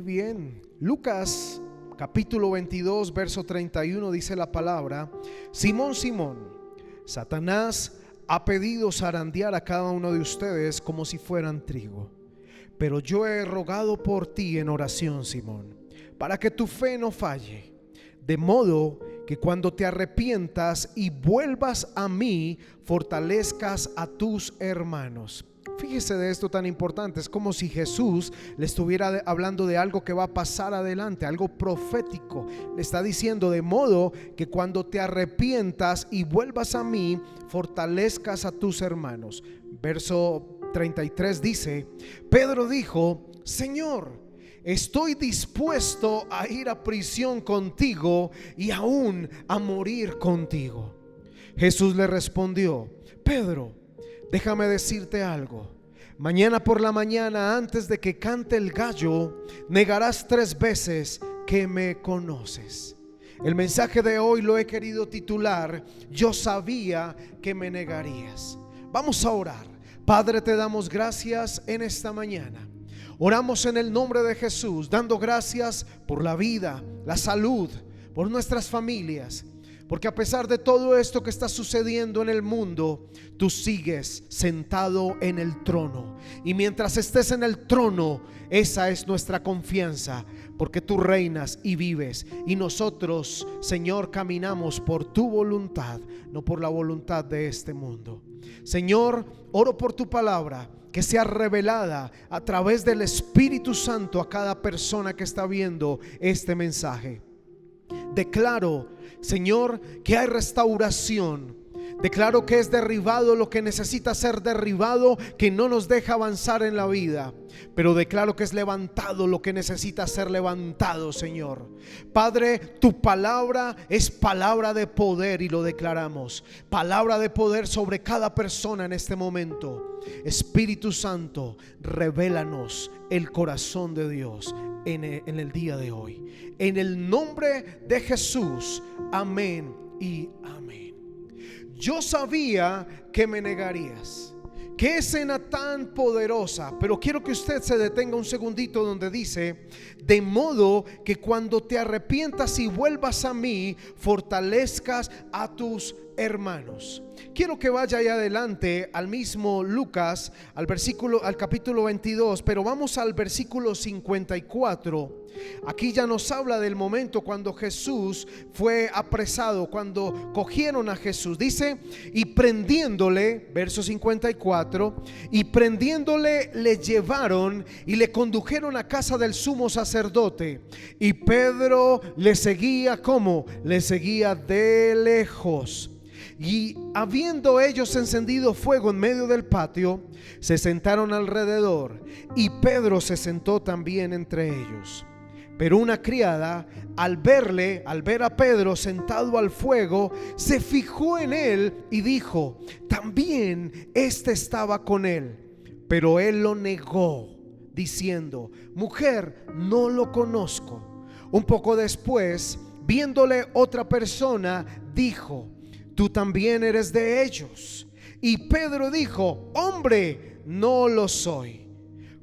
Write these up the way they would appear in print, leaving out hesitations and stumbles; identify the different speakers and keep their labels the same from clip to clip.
Speaker 1: Muy bien. Lucas capítulo 22 verso 31 dice la palabra: Simón, Simón, Satanás ha pedido zarandear a cada uno de ustedes como si fueran trigo, pero yo he rogado por ti en oración, Simón, para que tu fe no falle, de modo que cuando te arrepientas y vuelvas a mí, fortalezcas a tus hermanos. Fíjese de esto tan importante, es como si Jesús le estuviera hablando de algo que va a pasar adelante, algo profético. Le está diciendo: de modo que cuando te arrepientas y vuelvas a mí, fortalezcas a tus hermanos. Verso 33 dice: Pedro dijo: Señor, estoy dispuesto a ir a prisión contigo y aún a morir contigo. Jesús le respondió: Pedro, déjame decirte algo. Mañana por la mañana, antes de que cante el gallo, negarás 3 veces que me conoces. El mensaje de hoy lo he querido titular: Yo sabía que me negarías. Vamos a orar. Padre, te damos gracias en esta mañana. Oramos en el nombre de Jesús, dando gracias por la vida, la salud, por nuestras familias. Porque a pesar de todo esto que está sucediendo en el mundo, tú sigues sentado en el trono. Y mientras estés en el trono, esa es nuestra confianza, porque tú reinas y vives. Y nosotros, Señor, caminamos por tu voluntad, no por la voluntad de este mundo. Señor, oro por tu palabra, que sea revelada a través del Espíritu Santo a cada persona que está viendo este mensaje. Declaro, Señor, que hay restauración. Declaro que es derribado lo que necesita ser derribado, que no nos deja avanzar en la vida. Pero declaro que es levantado lo que necesita ser levantado, Señor. Padre, tu palabra es palabra de poder y lo declaramos. Palabra de poder sobre cada persona en este momento. Espíritu Santo, revélanos el corazón de Dios en el día de hoy. En el nombre de Jesús, amén y amén. Yo sabía que me negarías. Qué escena tan poderosa. Pero quiero que usted se detenga un segundito donde dice: de modo que cuando te arrepientas y vuelvas a mí, fortalezcas a tus hermanos. Quiero que vaya ahí adelante al mismo Lucas, al capítulo 22, pero vamos al versículo 54. Aquí ya nos habla del momento cuando Jesús fue apresado, cuando cogieron a Jesús. Dice: y prendiéndole, verso 54, y prendiéndole le llevaron y le condujeron a casa del sumo sacerdote. Y Pedro le seguía, ¿cómo? Le seguía de lejos. Y habiendo ellos encendido fuego en medio del patio, se sentaron alrededor, y Pedro se sentó también entre ellos. Pero una criada, al ver a Pedro sentado al fuego, se fijó en él y dijo: también este estaba con él. Pero él lo negó, diciendo: mujer, no lo conozco. Un poco después, viéndole otra persona, dijo: tú también eres de ellos. Y Pedro dijo: hombre, no lo soy.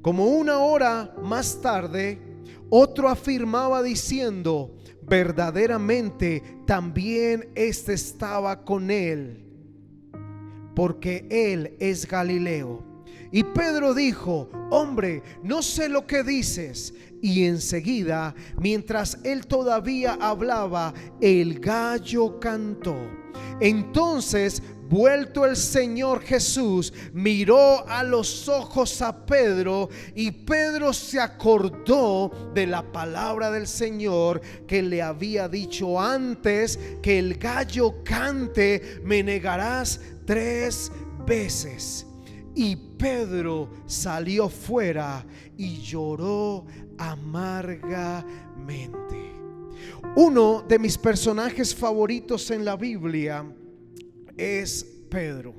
Speaker 1: Como 1 hora más tarde, otro afirmaba diciendo: verdaderamente también este estaba con él, porque él es Galileo. Y Pedro dijo: hombre, no sé lo que dices. Y enseguida, mientras él todavía hablaba, el gallo cantó. Entonces, vuelto el Señor Jesús, miró a los ojos a Pedro, y Pedro se acordó de la palabra del Señor que le había dicho: antes que el gallo cante, me negarás 3 veces. Y Pedro salió fuera y lloró amargamente. Uno de mis personajes favoritos en la Biblia es Pedro.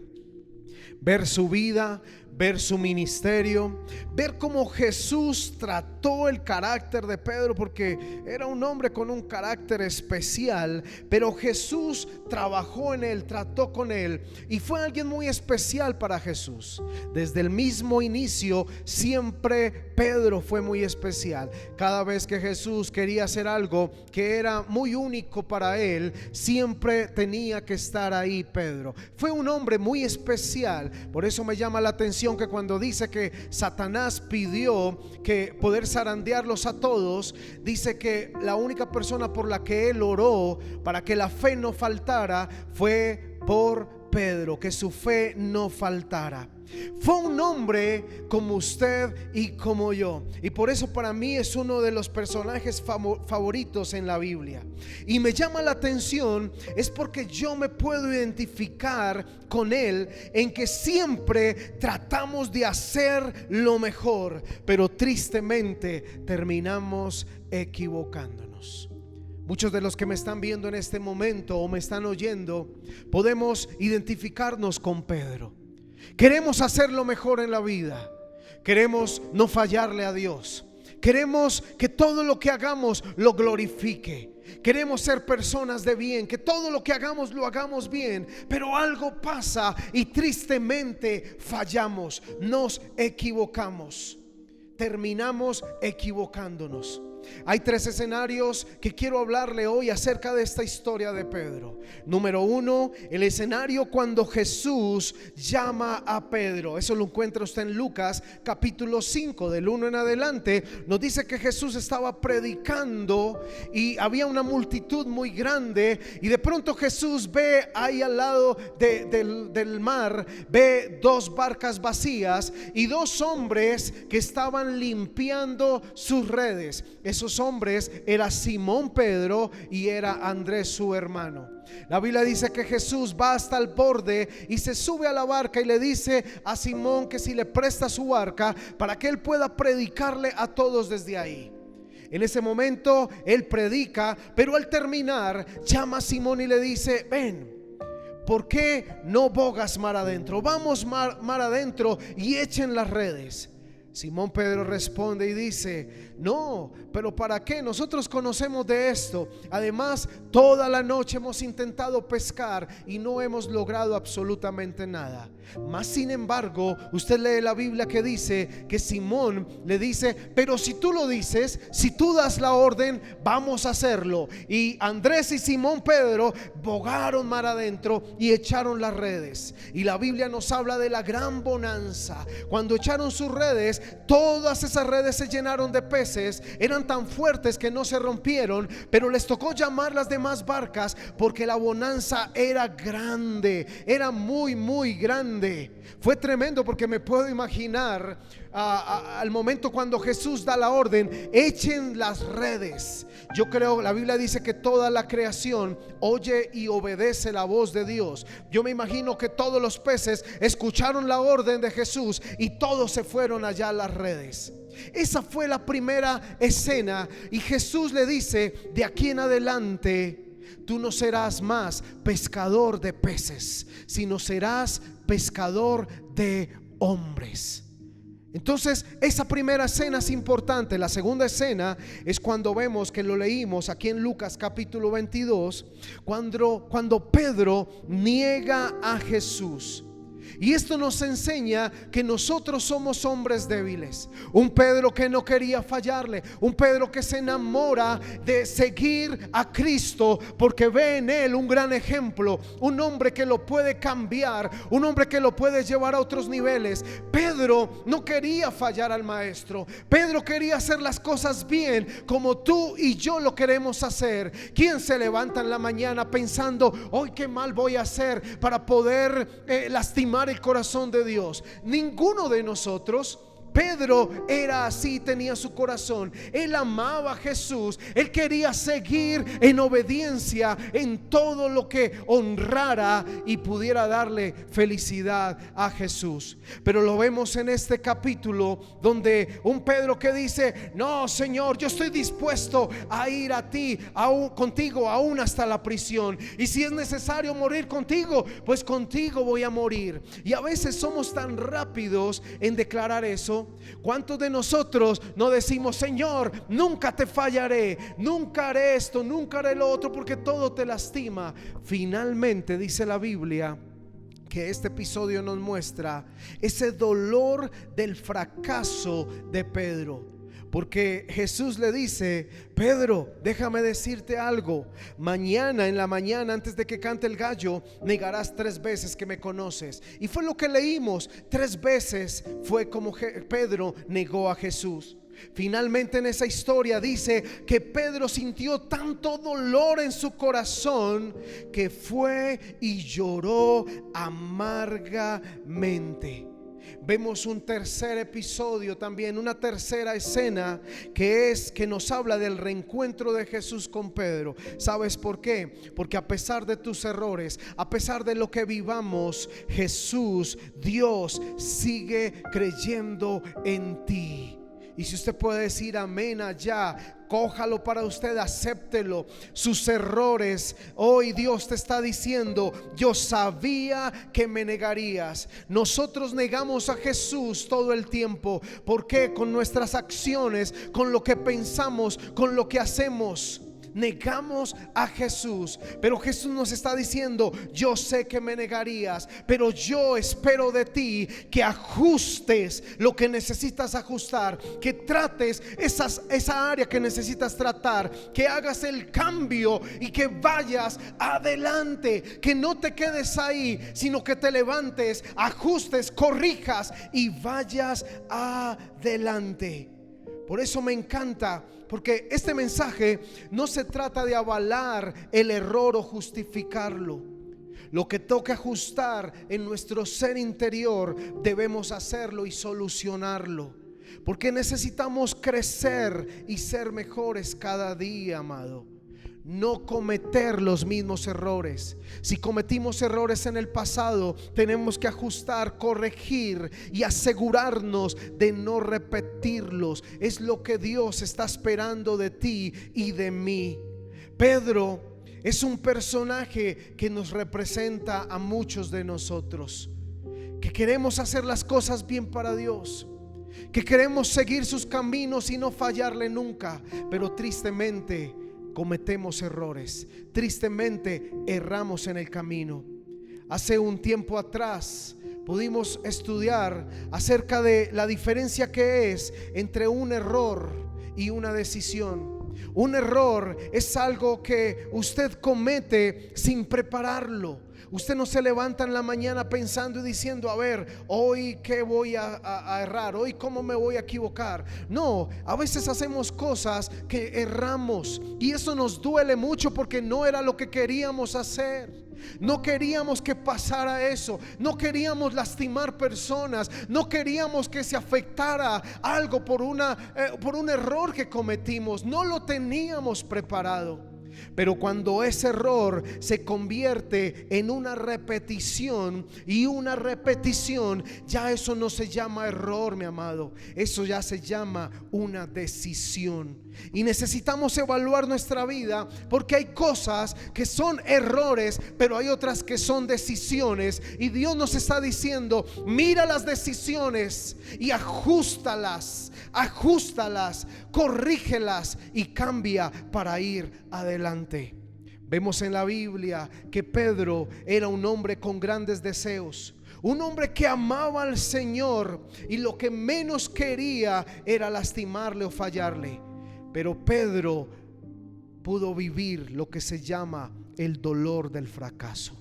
Speaker 1: Ver su vida, ver su ministerio, ver cómo Jesús trató el carácter de Pedro, porque era un hombre con un carácter especial, pero Jesús trabajó en él, trató con él y fue alguien muy especial para Jesús. Desde el mismo inicio siempre Pedro fue muy especial. Cada vez que Jesús quería hacer algo que era muy único para él, siempre tenía que estar ahí Pedro. Fue un hombre muy especial. Por eso me llama la atención que cuando dice que Satanás pidió que poder zarandearlos a todos, dice que la única persona por la que él oró para que la fe no faltara fue por Pedro, que su fe no faltara. Fue un hombre como usted y como yo, y por eso para mí es uno de los personajes favoritos en la Biblia. Y me llama la atención es porque yo me puedo identificar con él, en que siempre tratamos de hacer lo mejor, pero tristemente terminamos equivocándonos. Muchos de los que me están viendo en este momento o me están oyendo, podemos identificarnos con Pedro. Queremos hacer lo mejor en la vida. Queremos no fallarle a Dios. Queremos que todo lo que hagamos lo glorifique. Queremos ser personas de bien, que todo lo que hagamos lo hagamos bien. Pero algo pasa y tristemente fallamos, nos equivocamos, terminamos equivocándonos. Hay 3 escenarios que quiero hablarle hoy acerca de esta historia de Pedro. Número 1, el escenario cuando Jesús llama a Pedro. Eso lo encuentra usted en Lucas capítulo 5, del 1 en adelante. Nos dice que Jesús estaba predicando y había una multitud muy grande, y de pronto Jesús ve ahí al lado del mar, ve 2 barcas vacías y 2 hombres que estaban limpiando sus redes. Esos hombres era Simón Pedro y era Andrés, su hermano. La Biblia dice que Jesús va hasta el borde y se sube a la barca y le dice a Simón que si le presta su barca para que él pueda predicarle a todos desde ahí. En ese momento él predica, pero al terminar llama a Simón y le dice: ven, ¿por qué no bogas mar adentro? Vamos mar adentro y echen las redes. Simón Pedro responde y dice: no, pero ¿para qué? Nosotros conocemos de esto. Además, toda la noche hemos intentado pescar y no hemos logrado absolutamente nada. Mas sin embargo, usted lee la Biblia que dice que Simón le dice: pero si tú lo dices, si tú das la orden, vamos a hacerlo. Y Andrés y Simón Pedro bogaron mar adentro y echaron las redes. Y la Biblia nos habla de la gran bonanza. Cuando echaron sus redes, todas esas redes se llenaron de peces. Eran tan fuertes que no se rompieron, pero les tocó llamar las demás barcas porque la bonanza era grande, era muy muy grande. Fue tremendo, porque me puedo imaginar al momento cuando Jesús da la orden: echen las redes. Yo creo, la Biblia dice que toda la creación oye y obedece la voz de Dios. Yo me imagino que todos los peces escucharon la orden de Jesús y todos se fueron allá a las redes. Esa fue la primera escena, y Jesús le dice: de aquí en adelante tú no serás más pescador de peces, sino serás pescador de hombres. Entonces esa primera escena es importante. La segunda escena es cuando vemos, que lo leímos aquí en Lucas capítulo 22, cuando Pedro niega a Jesús. Y esto nos enseña que nosotros somos hombres débiles. Un Pedro que no quería fallarle, un Pedro que se enamora de seguir a Cristo porque ve en él un gran ejemplo, un hombre que lo puede cambiar, un hombre que lo puede llevar a otros niveles. Pedro no quería fallar al maestro. Pedro quería hacer las cosas bien, como tú y yo lo queremos hacer. ¿Quién se levanta en la mañana pensando: hoy qué mal voy a hacer para poder lastimar el corazón de Dios? Ninguno de nosotros. Pedro era así, tenía su corazón. Él amaba a Jesús. Él quería seguir en obediencia en todo lo que honrara y pudiera darle felicidad a Jesús. Pero lo vemos en este capítulo donde un Pedro que dice: no, Señor, yo estoy dispuesto a ir a ti, contigo aún hasta la prisión, y si es necesario morir contigo, pues contigo voy a morir. Y a veces somos tan rápidos en declarar eso. ¿Cuántos de nosotros no decimos: Señor, nunca te fallaré, nunca haré esto, nunca haré lo otro, porque todo te lastima? Finalmente dice la Biblia que este episodio nos muestra ese dolor del fracaso de Pedro. Porque Jesús le dice: Pedro, déjame decirte algo. Mañana en la mañana, antes de que cante el gallo, negarás 3 veces que me conoces. Y fue lo que leímos. 3 veces fue como Pedro negó a Jesús. Finalmente en esa historia dice que Pedro sintió tanto dolor en su corazón que fue y lloró amargamente. Vemos un tercer episodio también, una tercera escena que nos habla del reencuentro de Jesús con Pedro. ¿Sabes por qué? Porque a pesar de tus errores, a pesar de lo que vivamos, Jesús, Dios, sigue creyendo en ti. Y si usted puede decir amén allá, cójalo para usted, acéptelo. Sus errores, hoy Dios te está diciendo: yo sabía que me negarías. Nosotros negamos a Jesús todo el tiempo. ¿Por qué? Con nuestras acciones, con lo que pensamos, con lo que hacemos. Negamos a Jesús, pero Jesús nos está diciendo: yo sé que me negarías, pero yo espero de ti que ajustes lo que necesitas ajustar, que trates esa área que necesitas tratar, que hagas el cambio y que vayas adelante, que no te quedes ahí, sino que te levantes, ajustes, corrijas y vayas adelante. Por eso me encanta, porque este mensaje no se trata de avalar el error o justificarlo. Lo que toca ajustar en nuestro ser interior, debemos hacerlo y solucionarlo, porque necesitamos crecer y ser mejores cada día, amado. No cometer los mismos errores. Si cometimos errores en el pasado, tenemos que ajustar, corregir y asegurarnos de no repetirlos. Es lo que Dios está esperando de ti y de mí. Pedro es un personaje que nos representa a muchos de nosotros, que queremos hacer las cosas bien para Dios, que queremos seguir sus caminos y no fallarle nunca, pero tristemente cometemos errores, tristemente erramos en el camino. Hace un tiempo atrás pudimos estudiar acerca de la diferencia que es entre un error y una decisión. Un error es algo que usted comete sin prepararlo. Usted no se levanta en la mañana pensando y diciendo: a ver, hoy qué voy a errar, hoy cómo me voy a equivocar. No, a veces hacemos cosas que erramos y eso nos duele mucho porque no era lo que queríamos hacer. No queríamos que pasara eso, no queríamos lastimar personas, no queríamos que se afectara algo por un error que cometimos. No lo teníamos preparado. Pero cuando ese error se convierte en una repetición y una repetición, ya eso no se llama error, mi amado. Eso ya se llama una decisión. Y necesitamos evaluar nuestra vida, porque hay cosas que son errores, pero hay otras que son decisiones. Y Dios nos está diciendo: mira las decisiones y ajustalas, corrígelas y cambia para ir adelante. Vemos en la Biblia que Pedro era un hombre con grandes deseos, un hombre que amaba al Señor y lo que menos quería era lastimarle o fallarle. Pero Pedro pudo vivir lo que se llama el dolor del fracaso.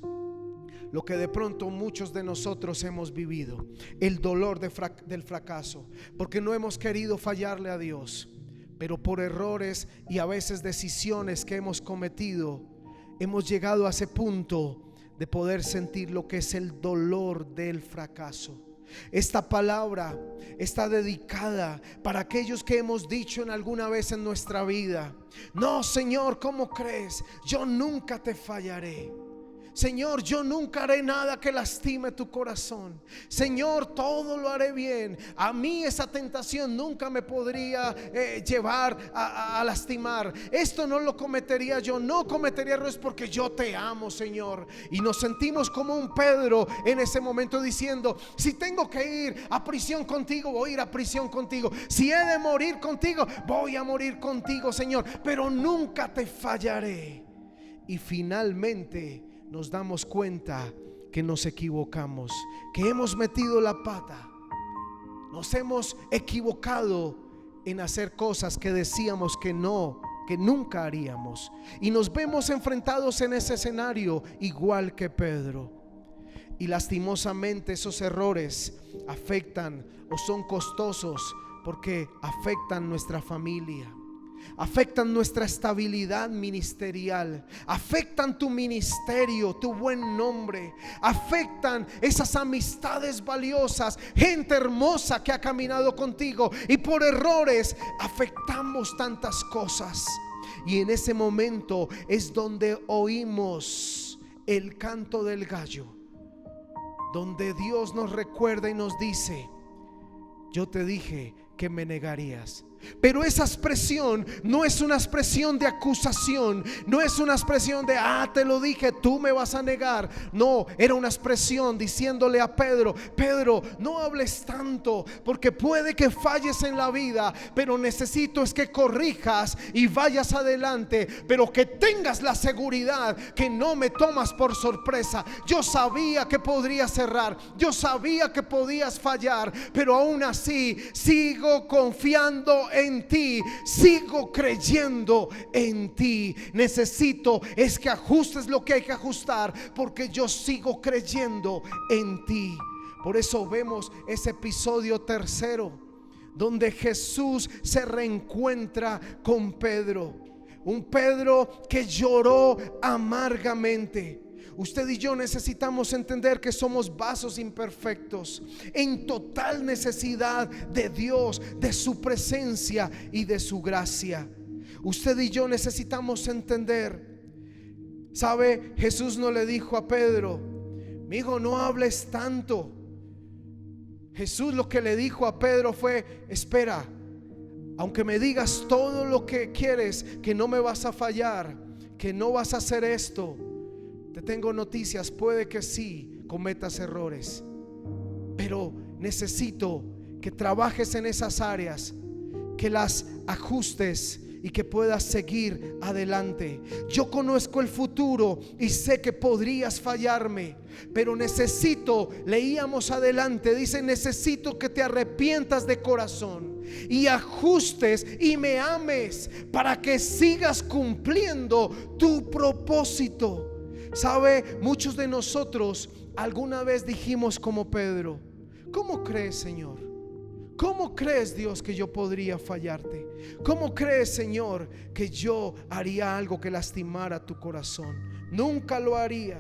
Speaker 1: Lo que de pronto muchos de nosotros hemos vivido, el dolor del fracaso, porque no hemos querido fallarle a Dios, pero por errores y a veces decisiones que hemos cometido, hemos llegado a ese punto de poder sentir lo que es el dolor del fracaso. Esta palabra está dedicada para aquellos que hemos dicho en alguna vez en nuestra vida: no, Señor, ¿cómo crees? Yo nunca te fallaré. Señor, yo nunca haré nada que lastime tu corazón. Señor, todo lo haré bien. A mí esa tentación nunca me podría llevar a lastimar. Esto no lo cometería yo, no cometería errores porque yo te amo, Señor. Y nos sentimos como un Pedro en ese momento diciendo: si tengo que ir a prisión contigo, voy a ir a prisión contigo. Si he de morir contigo, voy a morir contigo, Señor, pero nunca te fallaré. Y finalmente nos damos cuenta que nos equivocamos, que hemos metido la pata, nos hemos equivocado en hacer cosas que decíamos que no, que nunca haríamos, y nos vemos enfrentados en ese escenario igual que Pedro. Y lastimosamente esos errores afectan o son costosos porque afectan nuestra familia, afectan nuestra estabilidad ministerial, afectan tu ministerio, tu buen nombre, afectan esas amistades valiosas, gente hermosa que ha caminado contigo, y por errores afectamos tantas cosas. Y en ese momento es donde oímos el canto del gallo, donde Dios nos recuerda y nos dice: yo te dije que me negarías. Pero esa expresión no es una expresión de acusación, no es una expresión de te lo dije, tú me vas a negar. No, era una expresión diciéndole a Pedro: Pedro, no hables tanto, porque puede que falles en la vida, pero necesito es que corrijas y vayas adelante, pero que tengas la seguridad que no me tomas por sorpresa. Yo sabía que podrías errar, yo sabía que podías fallar, pero aún así sigo confiando en ti, sigo creyendo en ti. Necesito es que ajustes lo que hay que ajustar, porque yo sigo creyendo en ti. Por eso vemos ese episodio tercero, donde Jesús se reencuentra con Pedro, un Pedro que lloró amargamente. Usted y yo necesitamos entender que somos vasos imperfectos, en total necesidad de Dios, de su presencia y de su gracia. Usted y yo necesitamos entender. ¿Sabe? Jesús no le dijo a Pedro: mi hijo, no hables tanto. Jesús lo que le dijo a Pedro fue: espera, aunque me digas todo lo que quieres, que no me vas a fallar, que no vas a hacer esto, te tengo noticias, puede que sí cometas errores, pero necesito que trabajes en esas áreas, que las ajustes y que puedas seguir adelante. Yo conozco el futuro y sé que podrías fallarme, pero necesito, leíamos adelante, dice: necesito que te arrepientas de corazón y ajustes y me ames para que sigas cumpliendo tu propósito. ¿Sabe? Muchos de nosotros alguna vez dijimos como Pedro: ¿cómo crees, Señor? ¿Cómo crees, Dios, que yo podría fallarte? ¿Cómo crees, Señor, que yo haría algo que lastimara tu corazón? Nunca lo haría.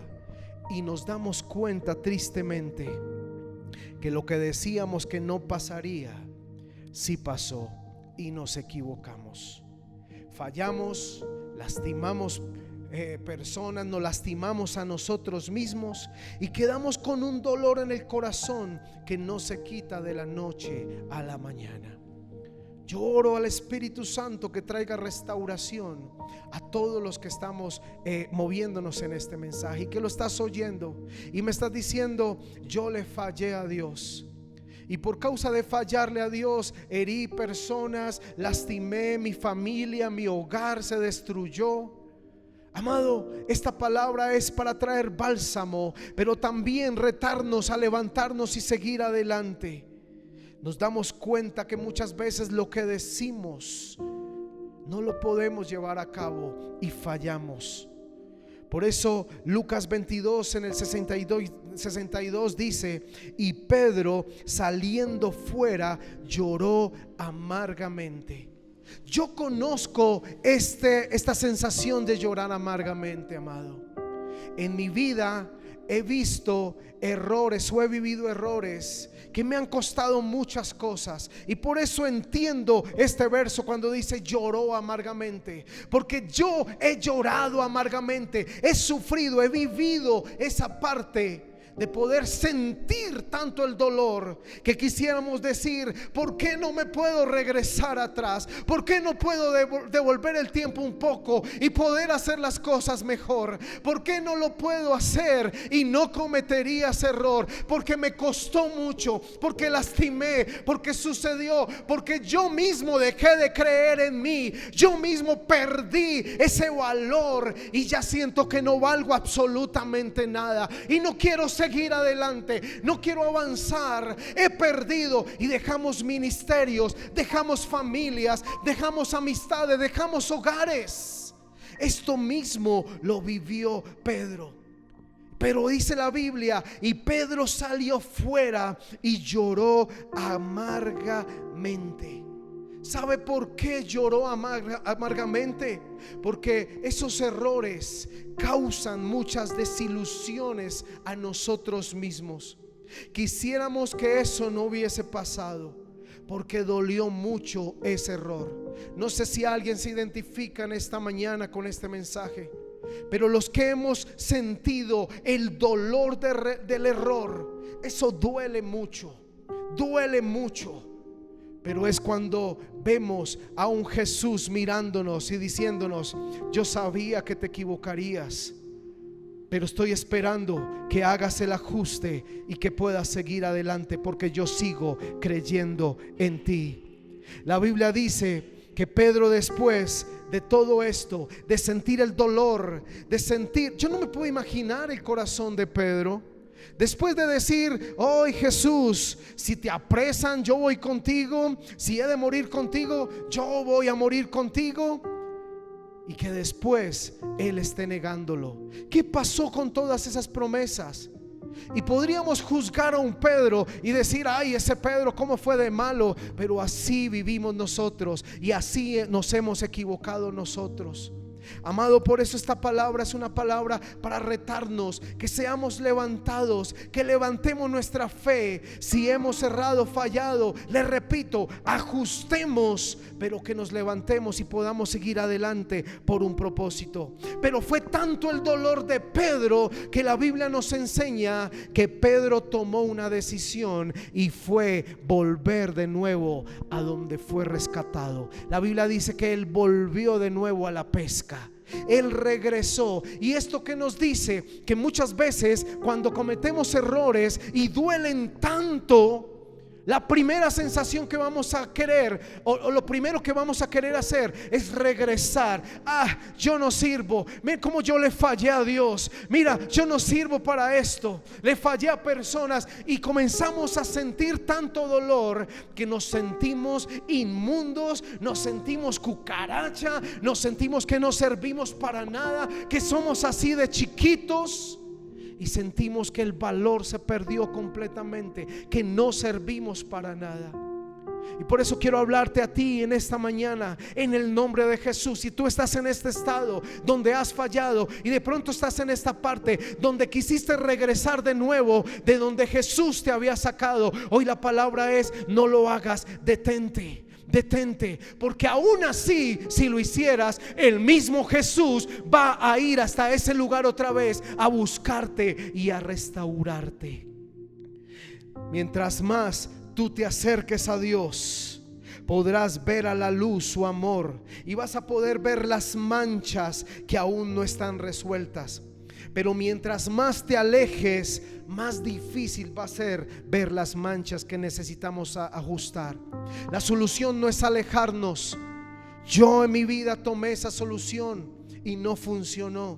Speaker 1: Y nos damos cuenta tristemente que lo que decíamos que no pasaría, sí pasó, y nos equivocamos. Fallamos, lastimamos personas, nos lastimamos a nosotros mismos y quedamos con un dolor en el corazón que no se quita de la noche a la mañana. Yo oro al Espíritu Santo que traiga restauración a todos los que estamos moviéndonos en este mensaje, y que lo estás oyendo y me estás diciendo: yo le fallé a Dios, y por causa de fallarle a Dios herí personas, lastimé mi familia, mi hogar se destruyó. Amado, esta palabra es para traer bálsamo, pero también retarnos a levantarnos y seguir adelante. Nos damos cuenta que muchas veces lo que decimos no lo podemos llevar a cabo y fallamos. Por eso Lucas 22 en el 62 dice: y Pedro, saliendo fuera, lloró amargamente. Yo conozco esta sensación de llorar amargamente, amado. En mi vida he visto errores o he vivido errores que me han costado muchas cosas, y por eso entiendo este verso cuando dice lloró amargamente, porque yo he llorado amargamente, he sufrido, he vivido esa parte de poder sentir tanto el dolor que quisiéramos decir: ¿por qué no me puedo regresar atrás? ¿Por qué no puedo devolver el tiempo un poco y poder hacer las cosas mejor? ¿Por qué no lo puedo hacer y no cometería ese error? Porque me costó mucho, porque lastimé, porque sucedió, porque yo mismo dejé de creer en mí, yo mismo perdí ese valor y ya siento que no valgo absolutamente nada y no quiero seguir adelante, no quiero avanzar, he perdido. Y dejamos ministerios, dejamos familias, dejamos amistades, dejamos hogares. Esto mismo lo vivió Pedro. Pero dice la Biblia: y Pedro salió fuera y lloró amargamente. ¿Sabe por qué lloró amargamente? Porque esos errores causan muchas desilusiones a nosotros mismos. Quisiéramos que eso no hubiese pasado, porque dolió mucho ese error. No sé si alguien se identifica en esta mañana con este mensaje, pero los que hemos sentido el dolor del error, eso duele mucho, duele mucho. Pero es cuando vemos a un Jesús mirándonos y diciéndonos: yo sabía que te equivocarías, pero estoy esperando que hagas el ajuste y que puedas seguir adelante, porque yo sigo creyendo en ti. La Biblia dice que Pedro, después de todo esto, de sentir el dolor, de sentir, yo no me puedo imaginar el corazón de Pedro. Después de decir: oh Jesús, si te apresan, yo voy contigo, si he de morir contigo, yo voy a morir contigo. Y que después él esté negándolo. ¿Qué pasó con todas esas promesas? Y podríamos juzgar a un Pedro y decir: ay, ese Pedro cómo fue de malo. Pero así vivimos nosotros y así nos hemos equivocado nosotros. Amado, por eso esta palabra es una palabra para retarnos, que seamos levantados, que levantemos nuestra fe. Si hemos errado, fallado, le repito, ajustemos, pero que nos levantemos y podamos seguir adelante por un propósito. Pero fue tanto el dolor de Pedro que la Biblia nos enseña que Pedro tomó una decisión y fue volver de nuevo a donde fue rescatado. La Biblia dice que él volvió de nuevo a la pesca. Él regresó. Y esto que nos dice que muchas veces cuando cometemos errores y duelen tanto, la primera sensación que vamos a querer, o lo primero que vamos a querer hacer, es regresar. Ah, yo no sirvo. Mira cómo yo le fallé a Dios. Mira, yo no sirvo para esto. Le fallé a personas. Y comenzamos a sentir tanto dolor que nos sentimos inmundos, nos sentimos cucaracha, nos sentimos que no servimos para nada, que somos así de chiquitos. Y sentimos que el valor se perdió completamente, que no servimos para nada. Y por eso quiero hablarte a ti en esta mañana, en el nombre de Jesús. Si tú estás en este estado donde has fallado y de pronto estás en esta parte donde quisiste regresar de nuevo de donde Jesús te había sacado, hoy la palabra es: no lo hagas, detente. Detente, porque aún así, si lo hicieras, el mismo Jesús va a ir hasta ese lugar otra vez a buscarte y a restaurarte. Mientras más tú te acerques a Dios, podrás ver a la luz su amor y vas a poder ver las manchas que aún no están resueltas. Pero mientras más te alejes, más difícil va a ser ver las manchas que necesitamos ajustar. La solución no es alejarnos. Yo en mi vida tomé esa solución y no funcionó.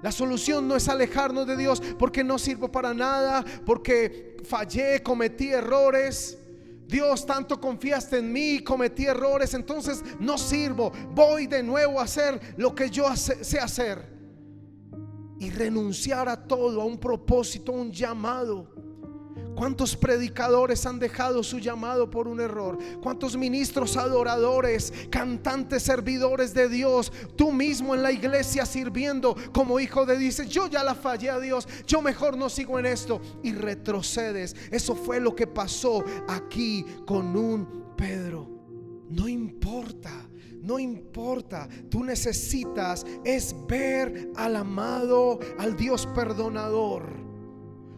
Speaker 1: La solución no es alejarnos de Dios porque no sirvo para nada, porque fallé, cometí errores. Dios, tanto confiaste en mí, cometí errores, entonces no sirvo. Voy de nuevo a hacer lo que yo sé hacer. Y renunciar a todo, a un propósito, a un llamado. ¿Cuántos predicadores han dejado su llamado por un error? ¿Cuántos ministros, adoradores, cantantes, servidores de Dios, tú mismo en la iglesia sirviendo como hijo de Dios, dices: yo ya la fallé a Dios, yo mejor no sigo en esto, y retrocedes? Eso fue lo que pasó aquí con un Pedro. No importa. No importa, tú necesitas es ver al amado, al Dios perdonador.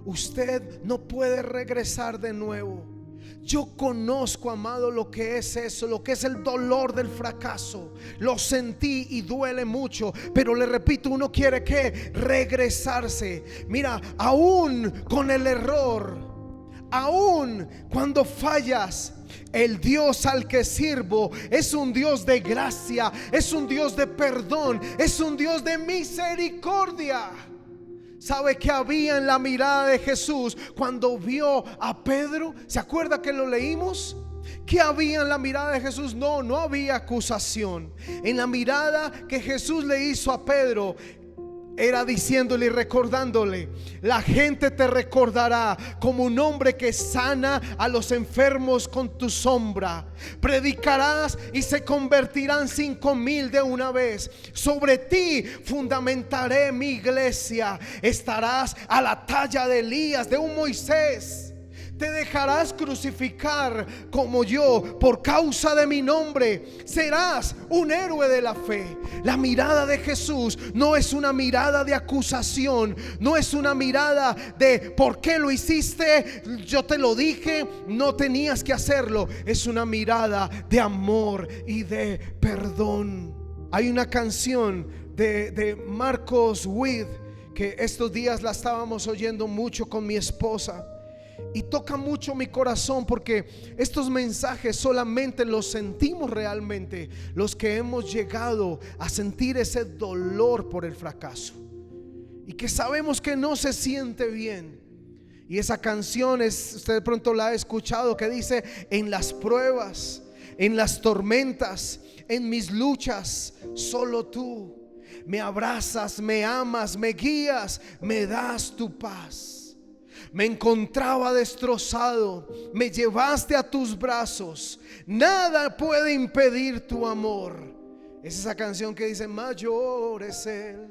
Speaker 1: Usted no puede regresar de nuevo. Yo conozco, amado, lo que es eso, lo que es el dolor del fracaso. Lo sentí y duele mucho, pero le repito, uno quiere que regresarse. Mira, aún con el error, aún cuando fallas, el Dios al que sirvo es un Dios de gracia, es un Dios de perdón, es un Dios de misericordia. ¿Sabe qué había en la mirada de Jesús cuando vio a Pedro? ¿Se acuerda que lo leímos? ¿Qué había en la mirada de Jesús? No había acusación. En la mirada que Jesús le hizo a Pedro, era diciéndole y recordándole: la gente te recordará como un hombre que sana a los enfermos con tu sombra. Predicarás y se convertirán 5,000 de una vez. Sobre ti fundamentaré mi iglesia. Estarás a la talla de Elías, de un Moisés. Te dejarás crucificar como yo por causa de mi nombre. Serás un héroe de la fe. La mirada de Jesús no es una mirada de acusación, no es una mirada de ¿por qué lo hiciste? Yo te lo dije, no tenías que hacerlo. Es una mirada de amor y de perdón. Hay una canción de Marcos Witt que estos días la estábamos oyendo mucho con mi esposa, y toca mucho mi corazón, porque estos mensajes solamente los sentimos realmente los que hemos llegado a sentir ese dolor por el fracaso y que sabemos que no se siente bien. Y esa canción usted de pronto la ha escuchado, que dice: en las pruebas, en las tormentas, en mis luchas, solo tú me abrazas, me amas, me guías, me das tu paz. Me encontraba destrozado, me llevaste a tus brazos, nada puede impedir tu amor. Es esa canción que dice: mayor es Él.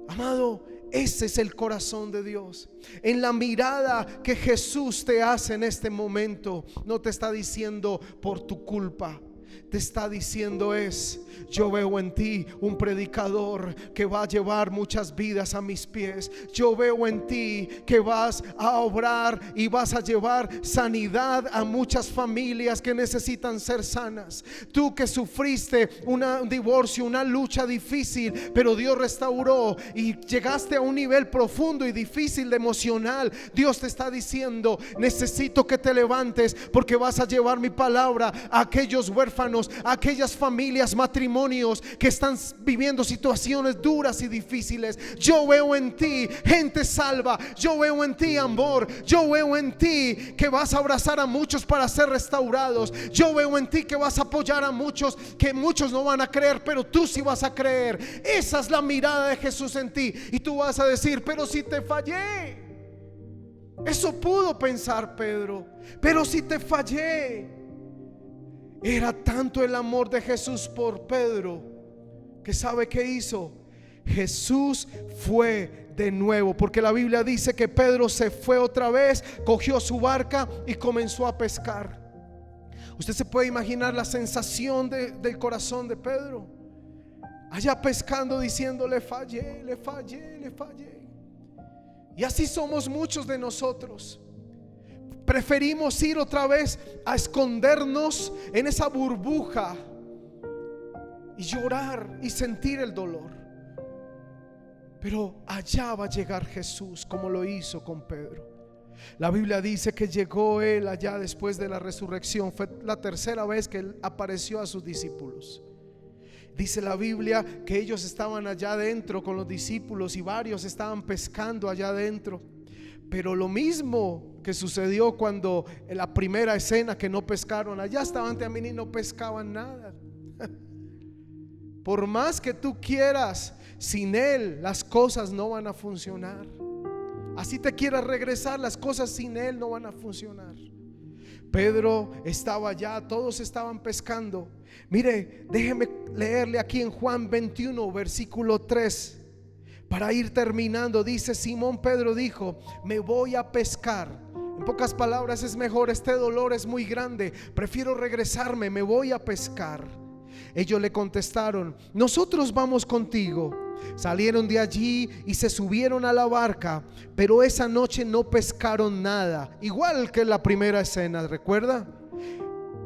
Speaker 1: Amado, ese es el corazón de Dios. En la mirada que Jesús te hace en este momento, no te está diciendo por tu culpa. Te está diciendo yo veo en ti un predicador que va a llevar muchas vidas a mis pies. Yo veo en ti que vas a obrar y vas a llevar sanidad a muchas familias que necesitan ser sanas. Tú que sufriste un divorcio, una lucha difícil, pero Dios restauró y llegaste a un nivel profundo y difícil de emocional. Dios te está diciendo: necesito que te levantes, porque vas a llevar mi palabra a aquellos huérfanos, a aquellas familias, matrimonios que están viviendo situaciones duras y difíciles. Yo veo en ti gente salva, yo veo en ti amor, yo veo en ti que vas a abrazar a muchos para ser restaurados. Yo veo en ti que vas a apoyar a muchos, que muchos no van a creer, pero tú sí vas a creer. Esa es la mirada de Jesús en ti. Y tú vas a decir: pero si te fallé. Eso pudo pensar Pedro: pero si te fallé. Era tanto el amor de Jesús por Pedro que ¿sabe qué hizo? Jesús fue de nuevo, porque la Biblia dice que Pedro se fue otra vez, cogió su barca y comenzó a pescar. Usted se puede imaginar la sensación del corazón de Pedro, allá pescando, diciendo: le fallé, le fallé, le fallé. Y así somos muchos de nosotros. Preferimos ir otra vez a escondernos en esa burbuja y llorar y sentir el dolor. Pero allá va a llegar Jesús, como lo hizo con Pedro. La Biblia dice que llegó Él allá después de la resurrección. Fue la tercera vez que Él apareció a sus discípulos. Dice la Biblia que ellos estaban allá adentro con los discípulos y varios estaban pescando allá adentro. Pero lo mismo que sucedió cuando en la primera escena, que no pescaron, allá estaban también y no pescaban nada. Por más que tú quieras, sin Él las cosas no van a funcionar. Así te quieras regresar, las cosas sin Él no van a funcionar. Pedro estaba allá, todos estaban pescando. Mire, déjeme leerle aquí en Juan 21, versículo 3, para ir terminando. Dice: Simón Pedro dijo: me voy a pescar. En pocas palabras, es mejor, este dolor es muy grande, prefiero regresarme, me voy a pescar. Ellos le contestaron: nosotros vamos contigo. Salieron de allí y se subieron a la barca, pero esa noche no pescaron nada. Igual que en la primera escena, ¿recuerda?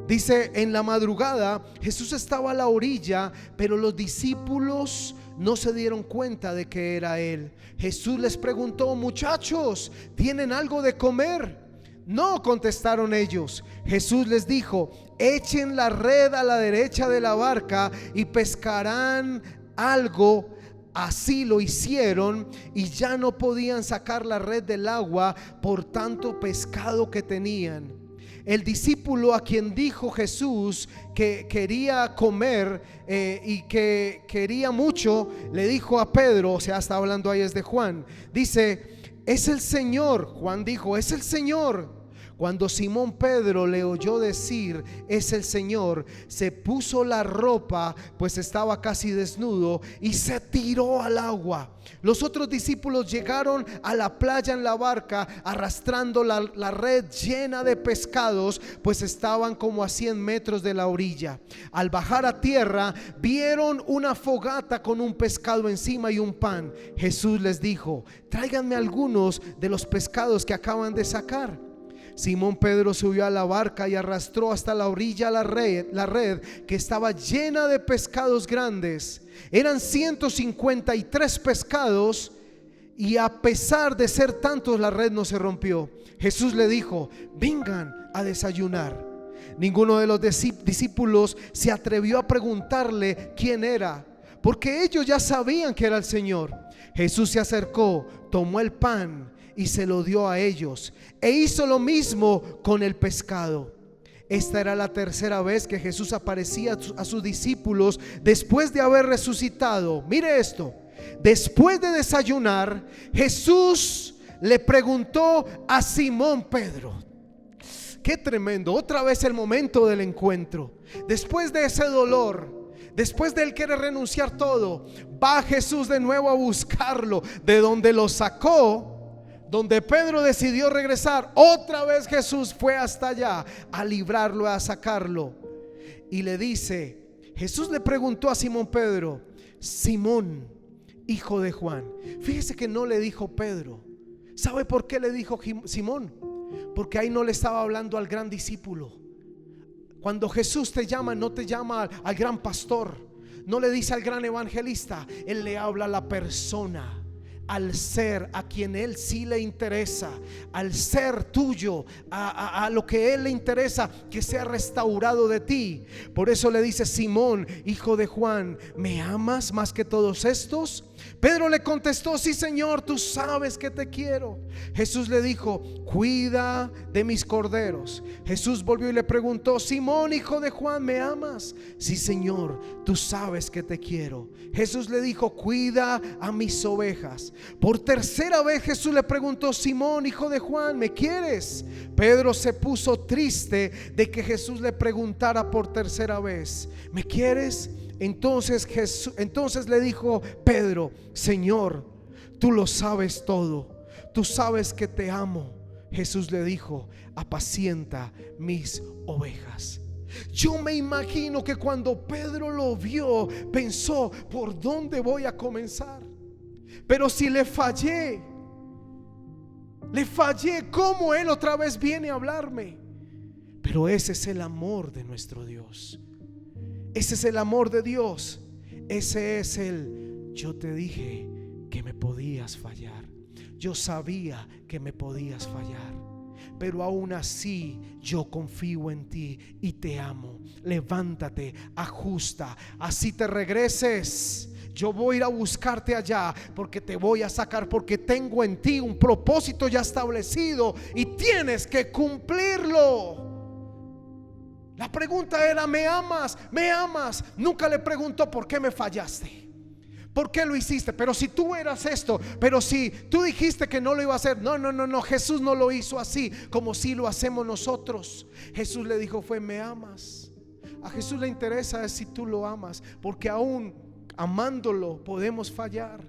Speaker 1: Dice: en la madrugada Jesús estaba a la orilla, pero los discípulos no se dieron cuenta de que era Él. Jesús les preguntó: muchachos, ¿tienen algo de comer? No, contestaron ellos. Jesús les dijo: echen la red a la derecha de la barca y pescarán algo. Así lo hicieron, y ya no podían sacar la red del agua por tanto pescado que tenían. El discípulo a quien dijo Jesús que quería comer y que quería mucho, le dijo a Pedro, o sea, está hablando ahí es de Juan, dice: es el Señor. Juan dijo: es el Señor. Cuando Simón Pedro le oyó decir: es el Señor, se puso la ropa, pues estaba casi desnudo, y se tiró al agua. Los otros discípulos llegaron a la playa en la barca, arrastrando la red llena de pescados, pues estaban como a 100 metros de la orilla. Al bajar a tierra, vieron una fogata con un pescado encima y un pan. Jesús les dijo: tráiganme algunos de los pescados que acaban de sacar. Simón Pedro subió a la barca y arrastró hasta la orilla la red que estaba llena de pescados grandes. Eran 153 pescados, y a pesar de ser tantos, la red no se rompió. Jesús le dijo: vengan a desayunar. Ninguno de los discípulos se atrevió a preguntarle quién era, porque ellos ya sabían que era el Señor. Jesús se acercó, tomó el pan y se lo dio a ellos, e hizo lo mismo con el pescado. Esta era la tercera vez que Jesús aparecía a sus discípulos después de haber resucitado. Mire esto: después de desayunar, Jesús le preguntó a Simón Pedro. Qué tremendo, otra vez el momento del encuentro. Después de ese dolor, después de él querer renunciar todo, va Jesús de nuevo a buscarlo de donde lo sacó. Donde Pedro decidió regresar, otra vez Jesús fue hasta allá a librarlo, a sacarlo. Y le dice, Jesús le preguntó a Simón Pedro: Simón, hijo de Juan. Fíjese que no le dijo Pedro. ¿Sabe por qué le dijo Simón? Porque ahí no le estaba hablando al gran discípulo. Cuando Jesús te llama, no te llama al gran pastor, no le dice al gran evangelista. Él le habla a la persona, al ser a quien Él sí le interesa, al ser tuyo, a lo que Él le interesa que sea restaurado de ti. Por eso le dice: Simón, hijo de Juan, ¿me amas más que todos estos? Pedro le contestó: sí, Señor, tú sabes que te quiero. Jesús le dijo: cuida de mis corderos. Jesús volvió y le preguntó: Simón, hijo de Juan, ¿me amas? Sí, Señor, tú sabes que te quiero. Jesús le dijo: cuida a mis ovejas. Por tercera vez Jesús le preguntó: Simón, hijo de Juan, ¿me quieres? Pedro se puso triste de que Jesús le preguntara por tercera vez: ¿me quieres? Entonces le dijo Pedro: Señor, tú lo sabes todo, tú sabes que te amo. Jesús le dijo: apacienta mis ovejas. Yo me imagino que cuando Pedro lo vio, pensó: ¿por dónde voy a comenzar? Pero si le fallé, ¿cómo Él otra vez viene a hablarme? Pero ese es el amor de nuestro Dios. Ese es el amor de Dios. Ese es el: yo te dije que me podías fallar. Yo sabía que me podías fallar, pero aún así yo confío en ti y te amo. Levántate, ajusta, así te regreses. Yo voy a ir a buscarte allá, porque te voy a sacar, porque tengo en ti un propósito ya establecido y tienes que cumplirlo. La pregunta era: ¿me amas? ¿Me amas? Nunca le preguntó: ¿por qué me fallaste? ¿Por qué lo hiciste? Pero si tú eras esto, pero si tú dijiste que no lo iba a hacer. No, Jesús no lo hizo así como si lo hacemos nosotros. Jesús le dijo fue: me amas. A Jesús le interesa es si tú lo amas, porque aún amándolo podemos fallar.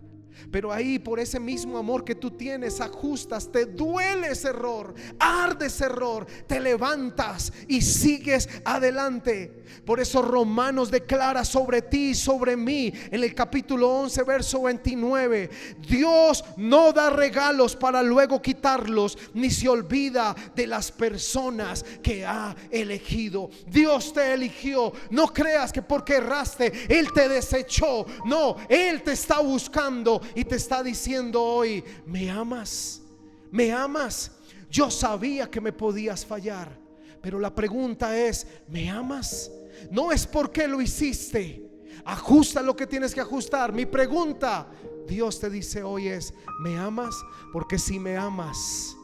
Speaker 1: Pero ahí, por ese mismo amor que tú tienes, ajustas, te duele ese error, arde ese error, te levantas y sigues adelante. Por eso Romanos declara sobre ti y sobre mí en el capítulo 11 verso 29: Dios no da regalos para luego quitarlos, ni se olvida de las personas que ha elegido. Dios te eligió. No creas que porque erraste Él te desechó. No, Él te está buscando y te está diciendo hoy: me amas, me amas. Yo sabía que me podías fallar, pero la pregunta es: ¿me amas? No es por qué lo hiciste. Ajusta lo que tienes que ajustar. Mi pregunta, Dios te dice hoy es: ¿me amas? Porque si me amas,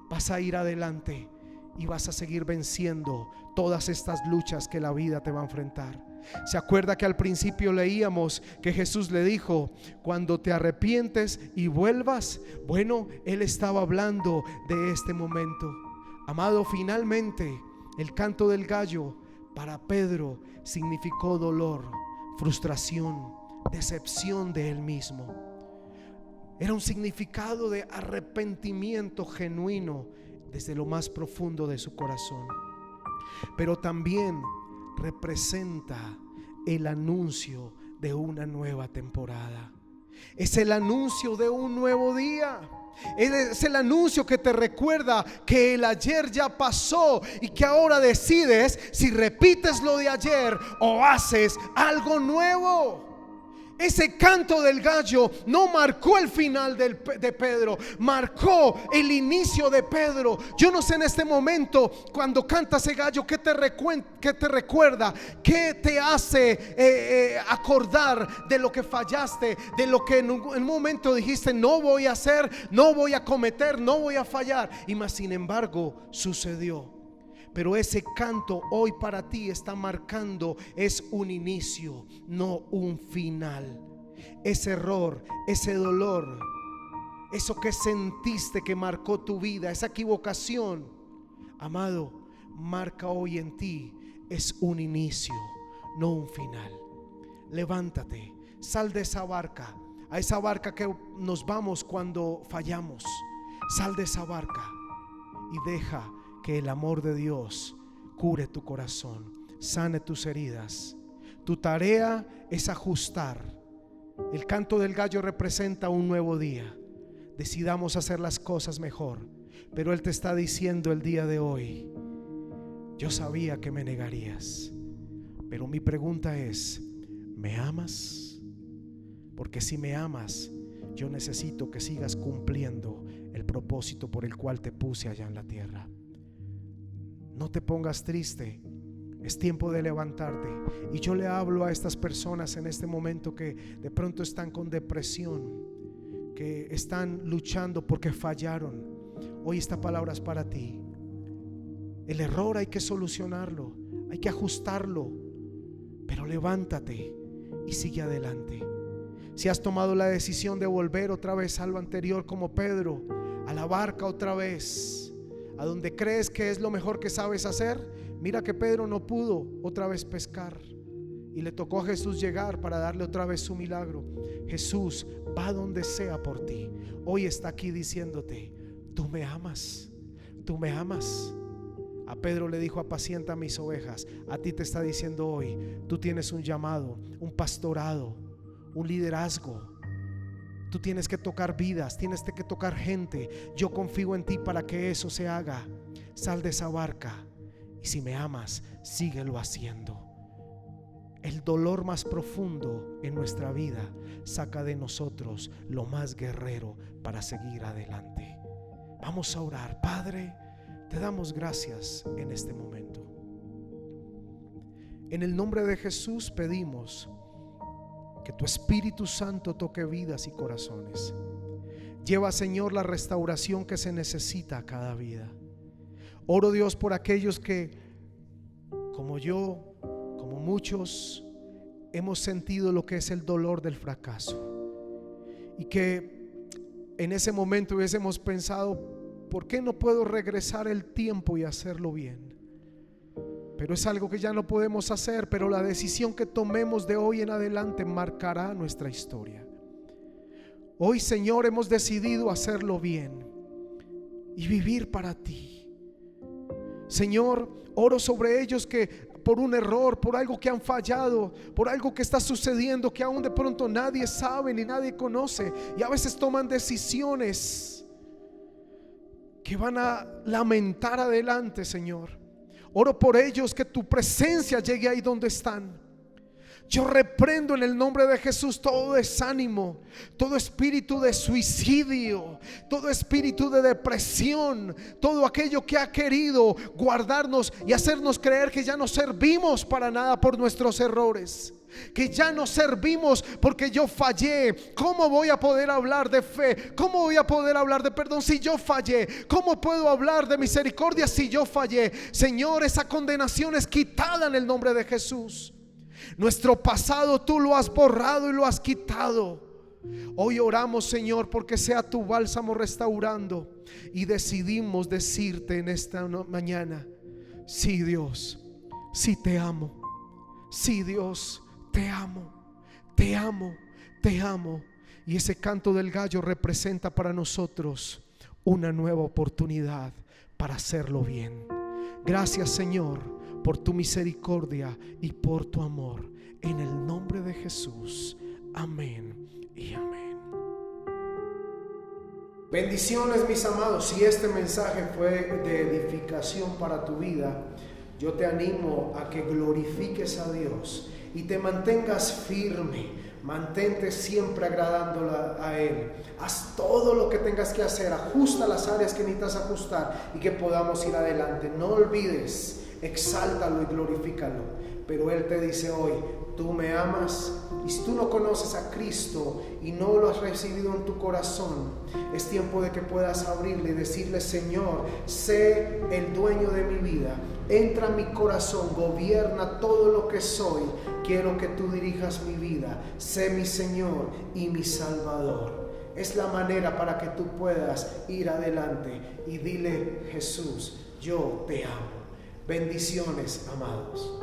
Speaker 1: vas a ir adelante y vas a seguir venciendo todas estas luchas que la vida te va a enfrentar. ¿Se acuerda que al principio leíamos que Jesús le dijo: cuando te arrepientes y vuelvas? Bueno, Él estaba hablando de este momento. Amado, finalmente el canto del gallo para Pedro significó dolor, frustración, decepción de él mismo. Era un significado de arrepentimiento genuino desde lo más profundo de su corazón. Pero también representa el anuncio de una nueva temporada. Es el anuncio de un nuevo día. Es el anuncio que te recuerda que el ayer ya pasó y que ahora decides si repites lo de ayer o haces algo nuevo. Ese canto del gallo no marcó el final de Pedro, marcó el inicio de Pedro. Yo no sé en este momento, cuando canta ese gallo, ¿qué te recuerda? ¿Qué te hace acordar de lo que fallaste? De lo que en un momento dijiste: no voy a hacer, no voy a cometer, no voy a fallar. Y más sin embargo sucedió. Pero ese canto hoy para ti está marcando, es un inicio, no un final. Ese error, ese dolor, eso que sentiste que marcó tu vida, esa equivocación, amado, marca hoy en ti, es un inicio, no un final. Levántate, sal de esa barca, a esa barca que nos vamos cuando fallamos. Sal de esa barca y deja que el amor de Dios cure tu corazón, sane tus heridas. Tu tarea es ajustar. El canto del gallo representa un nuevo día. Decidamos hacer las cosas mejor. Pero Él te está diciendo el día de hoy: yo sabía que me negarías, pero mi pregunta es: ¿me amas? Porque si me amas, yo necesito que sigas cumpliendo el propósito por el cual te puse allá en la tierra. No te pongas triste, es tiempo de levantarte. Y yo le hablo a estas personas en este momento que de pronto están con depresión, que están luchando porque fallaron. Hoy esta palabra es para ti. El error hay que solucionarlo, hay que ajustarlo, pero levántate y sigue adelante. Si has tomado la decisión de volver otra vez a lo anterior, como Pedro, a la barca otra vez, a donde crees que es lo mejor que sabes hacer. Mira que Pedro no pudo otra vez pescar y le tocó a Jesús llegar para darle otra vez su milagro. Jesús va donde sea por ti. Hoy está aquí diciéndote: tú me amas, tú me amas. A Pedro le dijo: apacienta mis ovejas. A ti te está diciendo hoy: tú tienes un llamado, un pastorado, un liderazgo. Tú tienes que tocar vidas, tienes que tocar gente. Yo confío en ti para que eso se haga. Sal de esa barca y si me amas, síguelo haciendo. El dolor más profundo en nuestra vida saca de nosotros lo más guerrero para seguir adelante. Vamos a orar. Padre, te damos gracias en este momento. En el nombre de Jesús pedimos que tu Espíritu Santo toque vidas y corazones. Lleva, Señor, la restauración que se necesita a cada vida. Oro, Dios, por aquellos que, como yo, como muchos, hemos sentido lo que es el dolor del fracaso, y que en ese momento hubiésemos pensado: ¿por qué no puedo regresar el tiempo y hacerlo bien? Pero es algo que ya no podemos hacer, pero la decisión que tomemos de hoy en adelante marcará nuestra historia. Hoy, Señor, hemos decidido hacerlo bien y vivir para ti. Señor, oro sobre ellos que por un error, por algo que han fallado, por algo que está sucediendo que aún de pronto nadie sabe ni nadie conoce, y a veces toman decisiones que van a lamentar adelante, Señor. Oro por ellos, que tu presencia llegue ahí donde están. Yo reprendo en el nombre de Jesús todo desánimo, todo espíritu de suicidio, todo espíritu de depresión, todo aquello que ha querido guardarnos y hacernos creer que ya no servimos para nada por nuestros errores, que ya no servimos porque yo fallé. ¿Cómo voy a poder hablar de fe? ¿Cómo voy a poder hablar de perdón si yo fallé? ¿Cómo puedo hablar de misericordia si yo fallé? Señor, esa condenación es quitada en el nombre de Jesús. Nuestro pasado tú lo has borrado y lo has quitado. Hoy oramos, Señor, porque sea tu bálsamo restaurando, y decidimos decirte en esta mañana: sí, Dios, sí te amo. Sí, Dios, te amo, te amo, te amo. Y ese canto del gallo representa para nosotros una nueva oportunidad para hacerlo bien. Gracias, Señor, por tu misericordia y por tu amor. En el nombre de Jesús. Amén y amén. Bendiciones, mis amados. Si este mensaje fue de edificación para tu vida, yo te animo a que glorifiques a Dios y te mantengas firme. Mantente siempre agradándola a Él. Haz todo lo que tengas que hacer. Ajusta las áreas que necesitas ajustar y que podamos ir adelante. No olvides, exáltalo y glorifícalo. Pero Él te dice hoy: tú me amas. Y si tú no conoces a Cristo y no lo has recibido en tu corazón, es tiempo de que puedas abrirle y decirle: Señor, sé el dueño de mi vida. Entra a mi corazón, gobierna todo lo que soy. Quiero que tú dirijas mi vida. Sé mi Señor y mi Salvador. Es la manera para que tú puedas ir adelante y dile: Jesús, yo te amo. Bendiciones, amados.